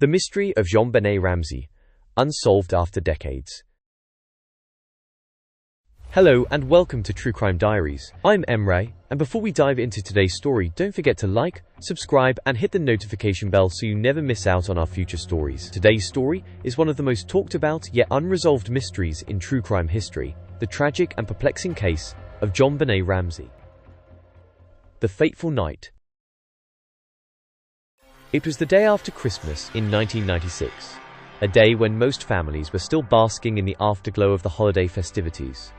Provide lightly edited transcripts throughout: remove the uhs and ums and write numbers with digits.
The mystery of JonBenét Ramsey, unsolved after decades. Hello and welcome to True Crime Diaries. I'm Emre, and before we dive into today's story, don't forget to like, subscribe, and hit the notification bell so you never miss out on our future stories. Today's story is one of the most talked about yet unresolved mysteries in true crime history, the tragic and perplexing case of JonBenét Ramsey. The fateful night. It was the day after Christmas in 1996, a day when most families were still basking in the afterglow of the holiday festivities.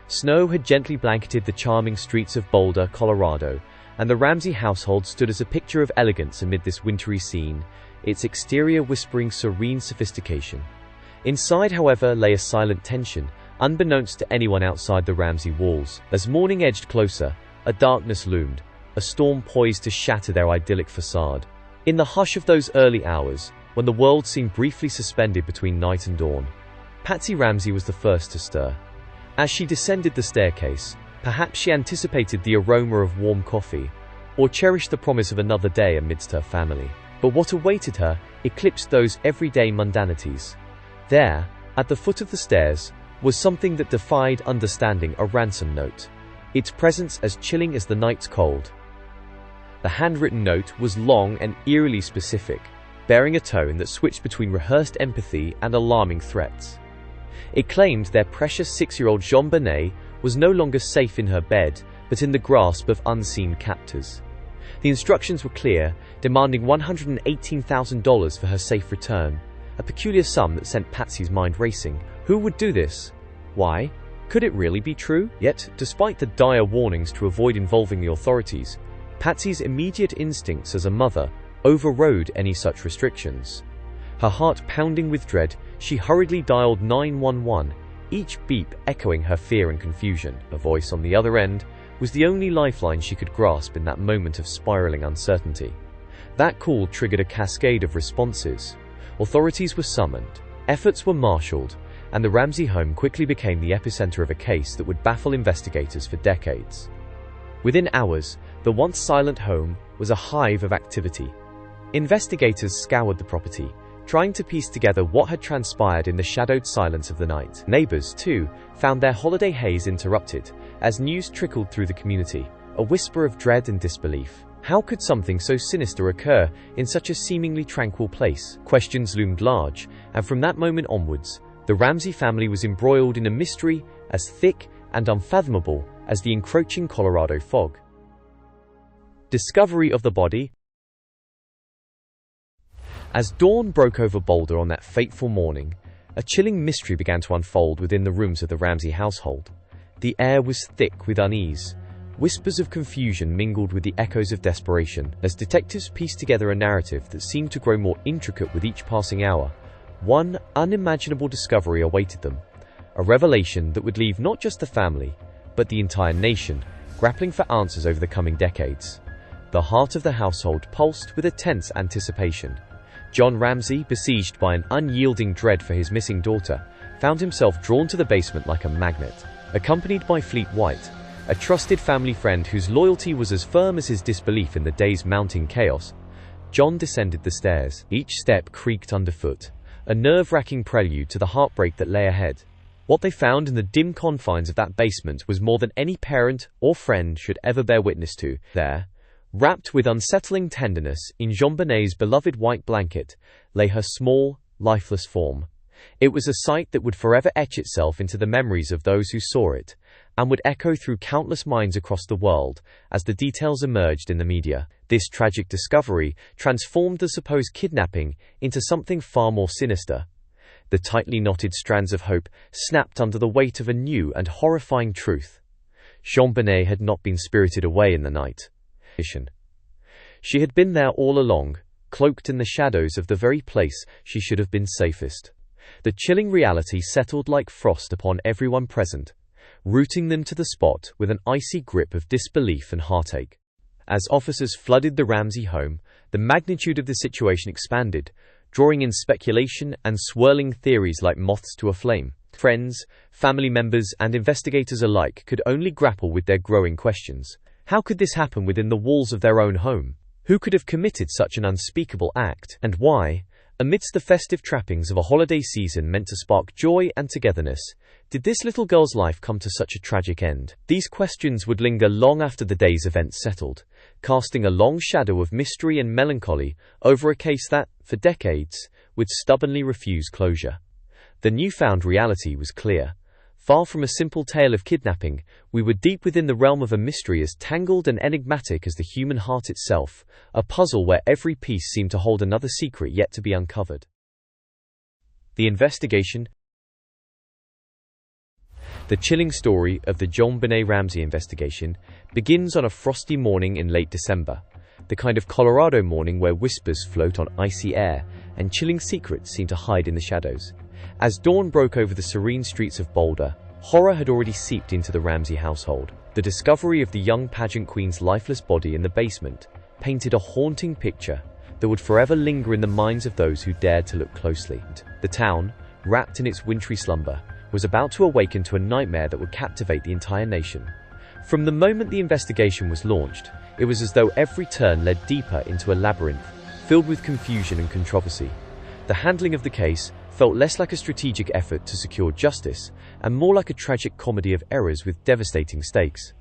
Snow had gently blanketed the charming streets of Boulder, Colorado, and the Ramsey household stood as a picture of elegance amid this wintry scene, its exterior whispering serene sophistication. Inside, however, lay a silent tension, unbeknownst to anyone outside the Ramsey walls. As morning edged closer, a darkness loomed, a storm poised to shatter their idyllic facade. In the hush of those early hours, when the world seemed briefly suspended between night and dawn, Patsy Ramsey was the first to stir. As she descended the staircase, perhaps she anticipated the aroma of warm coffee, or cherished the promise of another day amidst her family. But what awaited her eclipsed those everyday mundanities. There, at the foot of the stairs, was something that defied understanding, a ransom note, its presence as chilling as the night's cold. The handwritten note was long and eerily specific, bearing a tone that switched between rehearsed empathy and alarming threats. It claimed their precious 6-year-old JonBenét was no longer safe in her bed, but in the grasp of unseen captors. The instructions were clear, demanding $118,000 for her safe return, a peculiar sum that sent Patsy's mind racing. Who would do this? Why? Could it really be true? Yet, despite the dire warnings to avoid involving the authorities, Patsy's immediate instincts as a mother overrode any such restrictions. Her heart pounding with dread, she hurriedly dialed 911, each beep echoing her fear and confusion. A voice on the other end was the only lifeline she could grasp in that moment of spiraling uncertainty. That call triggered a cascade of responses. Authorities were summoned, efforts were marshaled, and the Ramsey home quickly became the epicenter of a case that would baffle investigators for decades. Within hours, the once silent home was a hive of activity. Investigators scoured the property, trying to piece together what had transpired in the shadowed silence of the night. Neighbors, too, found their holiday haze interrupted as news trickled through the community, a whisper of dread and disbelief. How could something so sinister occur in such a seemingly tranquil place? Questions loomed large, and from that moment onwards, the Ramsey family was embroiled in a mystery as thick and unfathomable as the encroaching Colorado fog. Discovery of the body. As dawn broke over Boulder on that fateful morning, a chilling mystery began to unfold within the rooms of the Ramsey household. The air was thick with unease. Whispers of confusion mingled with the echoes of desperation as detectives pieced together a narrative that seemed to grow more intricate with each passing hour. One unimaginable discovery awaited them, a revelation that would leave not just the family, but the entire nation, grappling for answers over the coming decades. The heart of the household pulsed with a tense anticipation. John Ramsey, besieged by an unyielding dread for his missing daughter, found himself drawn to the basement like a magnet. Accompanied by Fleet White, a trusted family friend whose loyalty was as firm as his disbelief in the day's mounting chaos, John descended the stairs. Each step creaked underfoot, a nerve-wracking prelude to the heartbreak that lay ahead. What they found in the dim confines of that basement was more than any parent or friend should ever bear witness to. There, wrapped with unsettling tenderness in JonBenét's beloved white blanket, lay her small, lifeless form. It was a sight that would forever etch itself into the memories of those who saw it, and would echo through countless minds across the world as the details emerged in the media. This tragic discovery transformed the supposed kidnapping into something far more sinister. The tightly knotted strands of hope snapped under the weight of a new and horrifying truth. JonBenét had not been spirited away in the night. She had been there all along, cloaked in the shadows of the very place she should have been safest. The chilling reality settled like frost upon everyone present, rooting them to the spot with an icy grip of disbelief and heartache. As officers flooded the Ramsey home, the magnitude of the situation expanded, drawing in speculation and swirling theories like moths to a flame. Friends, family members, and investigators alike could only grapple with their growing questions. How could this happen within the walls of their own home? Who could have committed such an unspeakable act? And why, Amidst the festive trappings of a holiday season meant to spark joy and togetherness, did this little girl's life come to such a tragic end? These questions would linger long after the day's events settled, casting a long shadow of mystery and melancholy over a case that, for decades, would stubbornly refuse closure. The newfound reality was clear. Far from a simple tale of kidnapping, we were deep within the realm of a mystery as tangled and enigmatic as the human heart itself, a puzzle where every piece seemed to hold another secret yet to be uncovered. The investigation. The chilling story of the JonBenét Ramsey investigation begins on a frosty morning in late December, the kind of Colorado morning where whispers float on icy air and chilling secrets seem to hide in the shadows. As dawn broke over the serene streets of Boulder, horror had already seeped into the Ramsey household. The discovery of the young pageant queen's lifeless body in the basement painted a haunting picture that would forever linger in the minds of those who dared to look closely. The town, wrapped in its wintry slumber, was about to awaken to a nightmare that would captivate the entire nation. From the moment the investigation was launched, it was as though every turn led deeper into a labyrinth, filled with confusion and controversy. The handling of the case felt less like a strategic effort to secure justice and more like a tragic comedy of errors with devastating stakes.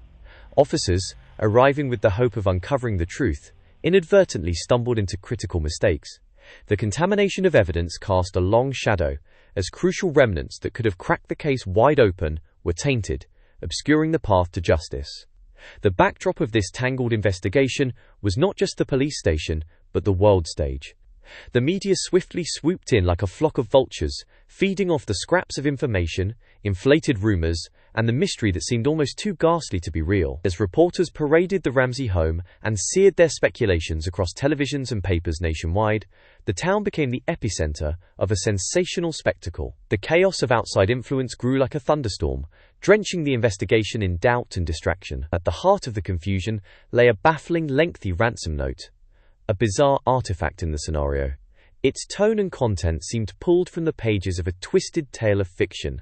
Officers, arriving with the hope of uncovering the truth, inadvertently stumbled into critical mistakes. The contamination of evidence cast a long shadow, as crucial remnants that could have cracked the case wide open were tainted, obscuring the path to justice. The backdrop of this tangled investigation was not just the police station, but the world stage. The media swiftly swooped in like a flock of vultures, feeding off the scraps of information, inflated rumors, and the mystery that seemed almost too ghastly to be real. As reporters paraded the Ramsey home and seared their speculations across televisions and papers nationwide, the town became the epicenter of a sensational spectacle. The chaos of outside influence grew like a thunderstorm, drenching the investigation in doubt and distraction. At the heart of the confusion lay a baffling, lengthy ransom note. A bizarre artifact in the scenario. Its tone and content seemed pulled from the pages of a twisted tale of fiction,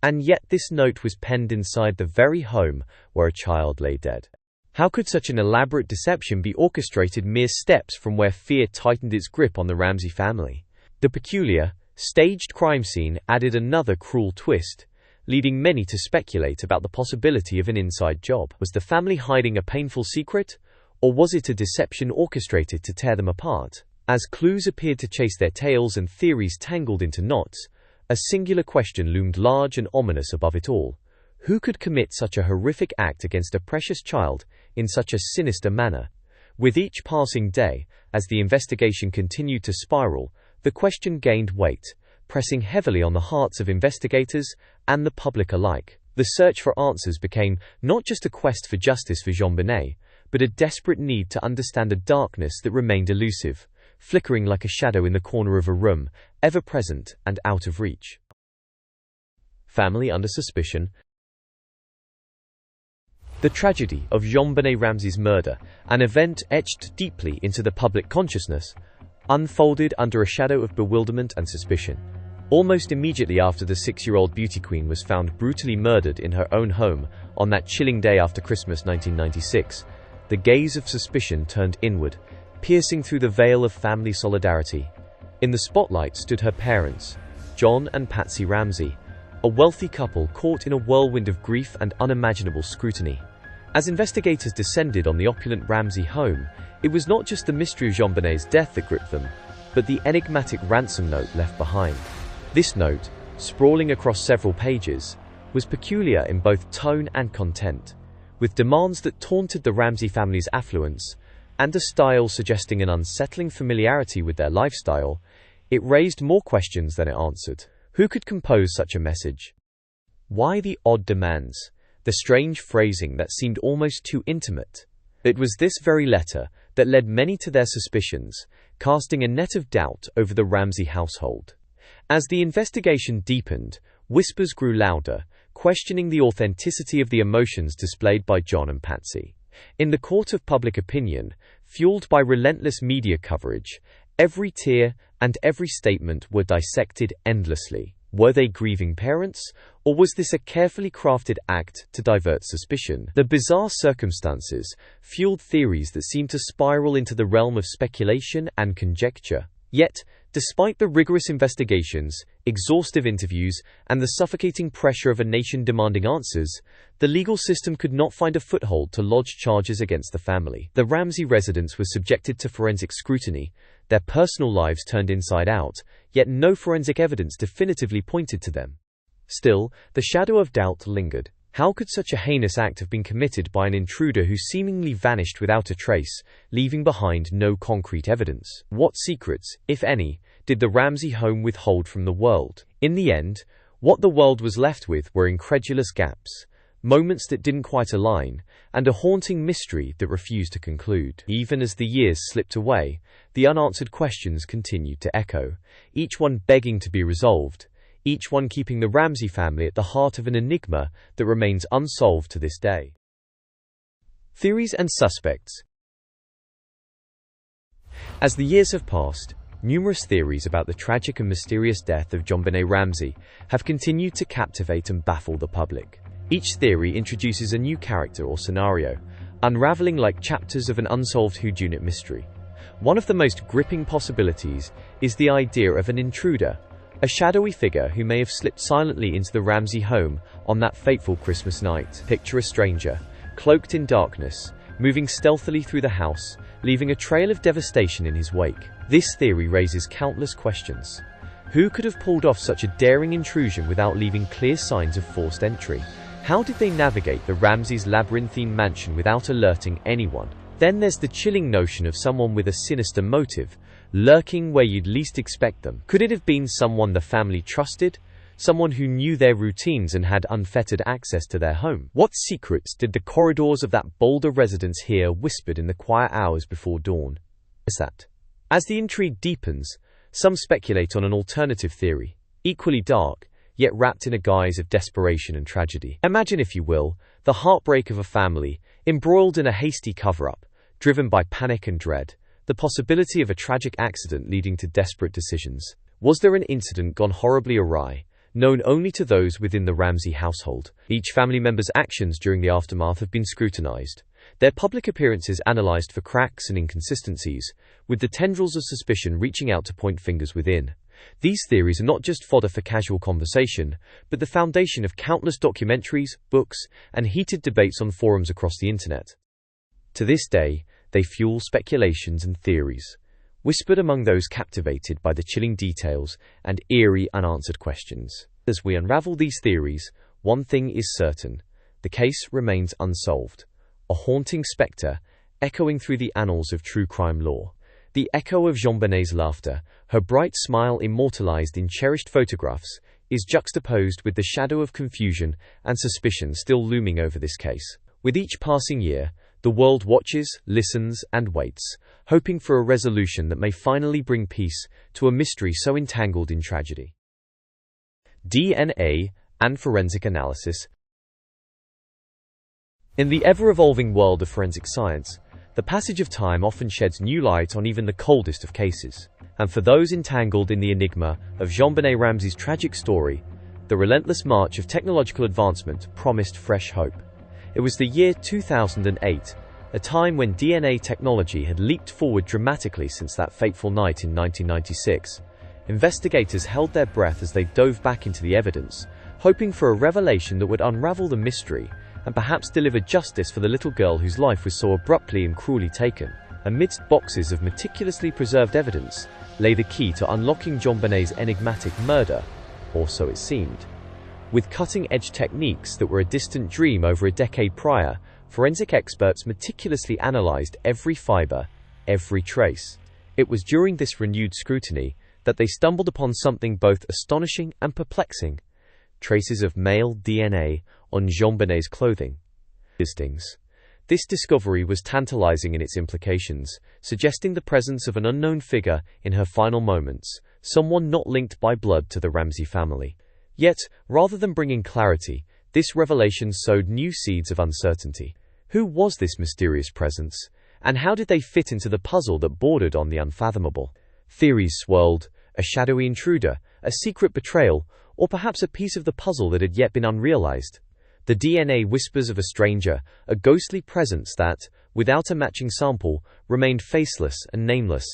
and yet this note was penned inside the very home where a child lay dead. How could such an elaborate deception be orchestrated mere steps from where fear tightened its grip on the Ramsey family? The peculiar, staged crime scene added another cruel twist, leading many to speculate about the possibility of an inside job. Was the family hiding a painful secret? Or was it a deception orchestrated to tear them apart? As clues appeared to chase their tails and theories tangled into knots, a singular question loomed large and ominous above it all. Who could commit such a horrific act against a precious child in such a sinister manner? With each passing day, as the investigation continued to spiral, the question gained weight, pressing heavily on the hearts of investigators and the public alike. The search for answers became not just a quest for justice for JonBenét, but a desperate need to understand a darkness that remained elusive, flickering like a shadow in the corner of a room, ever present and out of reach. Family under suspicion. The tragedy of JonBenét Ramsey's murder, an event etched deeply into the public consciousness, unfolded under a shadow of bewilderment and suspicion. Almost immediately after the 6-year-old beauty queen was found brutally murdered in her own home on that chilling day after Christmas 1996, the gaze of suspicion turned inward, piercing through the veil of family solidarity. In the spotlight stood her parents, John and Patsy Ramsey, a wealthy couple caught in a whirlwind of grief and unimaginable scrutiny. As investigators descended on the opulent Ramsey home, it was not just the mystery of JonBenét's death that gripped them, but the enigmatic ransom note left behind. This note, sprawling across several pages, was peculiar in both tone and content, with demands that taunted the Ramsey family's affluence and a style suggesting an unsettling familiarity with their lifestyle. It raised more questions than it answered. Who could compose such a message? Why the odd demands, the strange phrasing that seemed almost too intimate? It was this very letter that led many to their suspicions, casting a net of doubt over the Ramsey household. As the investigation deepened, whispers grew louder, questioning the authenticity of the emotions displayed by John and Patsy. In the court of public opinion, fueled by relentless media coverage, every tear and every statement were dissected endlessly. Were they grieving parents, or was this a carefully crafted act to divert suspicion? The bizarre circumstances fueled theories that seemed to spiral into the realm of speculation and conjecture. Yet, Despite the rigorous investigations, exhaustive interviews, and the suffocating pressure of a nation demanding answers, the legal system could not find a foothold to lodge charges against the family. The Ramsey residents were subjected to forensic scrutiny, their personal lives turned inside out, yet no forensic evidence definitively pointed to them. Still, the shadow of doubt lingered. How could such a heinous act have been committed by an intruder who seemingly vanished without a trace, leaving behind no concrete evidence? What secrets, if any, did the Ramsey home withhold from the world? In the end, what the world was left with were incredulous gaps, moments that didn't quite align, and a haunting mystery that refused to conclude. Even as the years slipped away, the unanswered questions continued to echo, each one begging to be resolved, each one keeping the Ramsey family at the heart of an enigma that remains unsolved to this day. Theories and suspects. As the years have passed, numerous theories about the tragic and mysterious death of JonBenét Ramsey have continued to captivate and baffle the public. Each theory introduces a new character or scenario, unraveling like chapters of an unsolved whodunit mystery. One of the most gripping possibilities is the idea of an intruder, a shadowy figure who may have slipped silently into the Ramsey home on that fateful Christmas night. Picture a stranger, cloaked in darkness, moving stealthily through the house, leaving a trail of devastation in his wake. This theory raises countless questions. Who could have pulled off such a daring intrusion without leaving clear signs of forced entry? How did they navigate the Ramsey's labyrinthine mansion without alerting anyone? Then there's the chilling notion of someone with a sinister motive, lurking where you'd least expect them. Could it have been someone the family trusted? Someone who knew their routines and had unfettered access to their home? What secrets did the corridors of that Boulder residence hear whispered in the quiet hours before dawn? As the intrigue deepens, some speculate on an alternative theory, equally dark, yet wrapped in a guise of desperation and tragedy. Imagine, if you will, the heartbreak of a family, embroiled in a hasty cover-up, driven by panic and dread, the possibility of a tragic accident leading to desperate decisions. Was there an incident gone horribly awry, known only to those within the Ramsey household? Each family member's actions during the aftermath have been scrutinized, their public appearances analyzed for cracks and inconsistencies, with the tendrils of suspicion reaching out to point fingers within. These theories are not just fodder for casual conversation, but the foundation of countless documentaries, books, and heated debates on forums across the internet. To this day, they fuel speculations and theories, whispered among those captivated by the chilling details and eerie unanswered questions. As we unravel these theories, one thing is certain: the case remains unsolved. A haunting spectre, echoing through the annals of true crime lore. The echo of JonBenét's laughter, her bright smile immortalized in cherished photographs, is juxtaposed with the shadow of confusion and suspicion still looming over this case. With each passing year, the world watches, listens, and waits, hoping for a resolution that may finally bring peace to a mystery so entangled in tragedy. DNA and forensic analysis. In the ever-evolving world of forensic science, the passage of time often sheds new light on even the coldest of cases. And for those entangled in the enigma of JonBenét Ramsey's tragic story, the relentless march of technological advancement promised fresh hope. It was the year 2008, a time when DNA technology had leaped forward dramatically since that fateful night in 1996. Investigators held their breath as they dove back into the evidence, hoping for a revelation that would unravel the mystery and perhaps deliver justice for the little girl whose life was so abruptly and cruelly taken. Amidst boxes of meticulously preserved evidence lay the key to unlocking JonBenét's enigmatic murder, or so it seemed. With cutting-edge techniques that were a distant dream over a decade prior, forensic experts meticulously analyzed every fiber, every trace. It was during this renewed scrutiny that they stumbled upon something both astonishing and perplexing: traces of male DNA on JonBenét's clothing. This discovery was tantalizing in its implications, suggesting the presence of an unknown figure in her final moments, someone not linked by blood to the Ramsey family. Yet, rather than bringing clarity, this revelation sowed new seeds of uncertainty. Who was this mysterious presence, and how did they fit into the puzzle that bordered on the unfathomable? Theories swirled: a shadowy intruder, a secret betrayal, or perhaps a piece of the puzzle that had yet been unrealized. The DNA whispers of a stranger, a ghostly presence that, without a matching sample, remained faceless and nameless,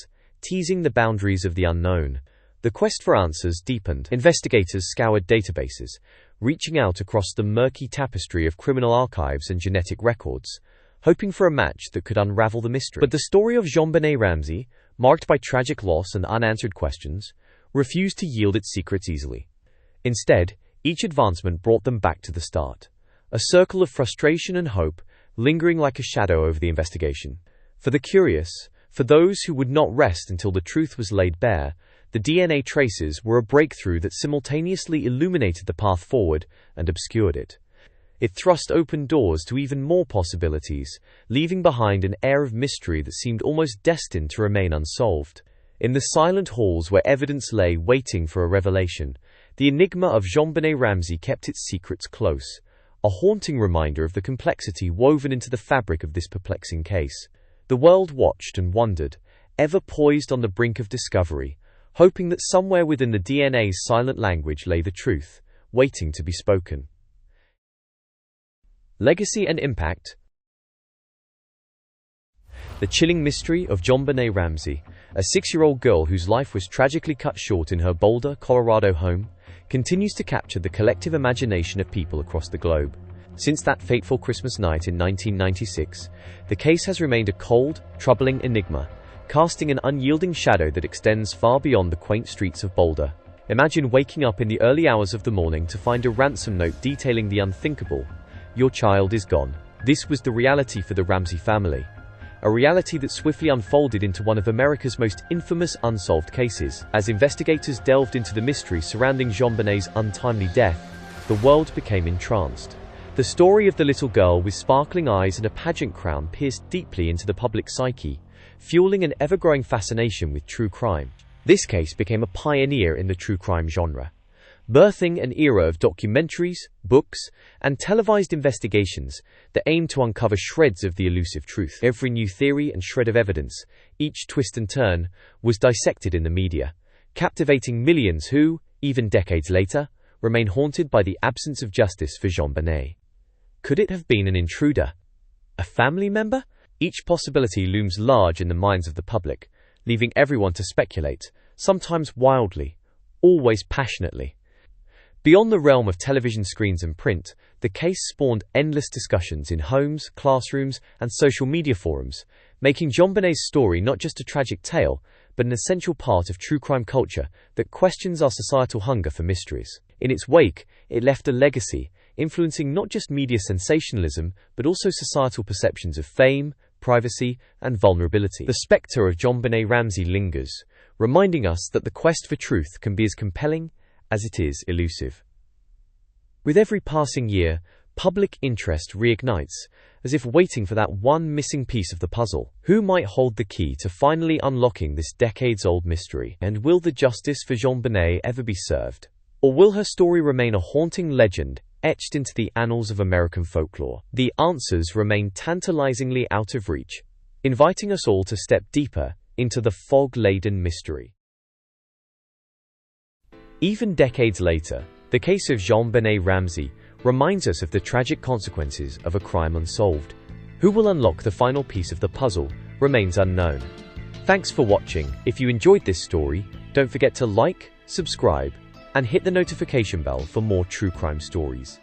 teasing the boundaries of the unknown. The quest for answers deepened. Investigators scoured databases, reaching out across the murky tapestry of criminal archives and genetic records, hoping for a match that could unravel the mystery. But the story of JonBenét Ramsey, marked by tragic loss and unanswered questions, refused to yield its secrets easily. Instead, each advancement brought them back to the start, a circle of frustration and hope lingering like a shadow over the investigation. For the curious, for those who would not rest until the truth was laid bare, the DNA traces were a breakthrough that simultaneously illuminated the path forward and obscured it. It thrust open doors to even more possibilities, leaving behind an air of mystery that seemed almost destined to remain unsolved. In the silent halls where evidence lay waiting for a revelation, the enigma of JonBenét Ramsey kept its secrets close, a haunting reminder of the complexity woven into the fabric of this perplexing case. The world watched and wondered, ever poised on the brink of discovery, hoping that somewhere within the DNA's silent language lay the truth, waiting to be spoken. Legacy and impact. The chilling mystery of JonBenét Ramsey, a 6-year-old girl whose life was tragically cut short in her Boulder, Colorado home, continues to capture the collective imagination of people across the globe. Since that fateful Christmas night in 1996, the case has remained a cold, troubling enigma, casting an unyielding shadow that extends far beyond the quaint streets of Boulder. Imagine waking up in the early hours of the morning to find a ransom note detailing the unthinkable. Your child is gone. This was the reality for the Ramsey family. A reality that swiftly unfolded into one of America's most infamous unsolved cases. As investigators delved into the mystery surrounding JonBenét's untimely death, the world became entranced. The story of the little girl with sparkling eyes and a pageant crown pierced deeply into the public psyche, fueling an ever-growing fascination with true crime. This case became a pioneer in the true crime genre, birthing an era of documentaries, books, and televised investigations that aimed to uncover shreds of the elusive truth. Every new theory and shred of evidence, each twist and turn, was dissected in the media, captivating millions who, even decades later, remain haunted by the absence of justice for JonBenét. Could it have been an intruder? A family member? Each possibility looms large in the minds of the public, leaving everyone to speculate, sometimes wildly, always passionately. Beyond the realm of television screens and print, the case spawned endless discussions in homes, classrooms, and social media forums, making JonBenét's story not just a tragic tale, but an essential part of true crime culture that questions our societal hunger for mysteries. In its wake, it left a legacy, influencing not just media sensationalism, but also societal perceptions of fame, privacy, and vulnerability. The spectre of JonBenét Ramsey lingers, reminding us that the quest for truth can be as compelling as it is elusive. With every passing year, public interest reignites, as if waiting for that one missing piece of the puzzle. Who might hold the key to finally unlocking this decades-old mystery? And will the justice for JonBenét ever be served? Or will her story remain a haunting legend, etched into the annals of American folklore? The answers remain tantalizingly out of reach, inviting us all to step deeper into the fog-laden mystery. Even decades later, the case of JonBenét Ramsey reminds us of the tragic consequences of a crime unsolved. Who will unlock the final piece of the puzzle remains unknown. Thanks for watching. If you enjoyed this story, don't forget to like, subscribe, and hit the notification bell for more true crime stories.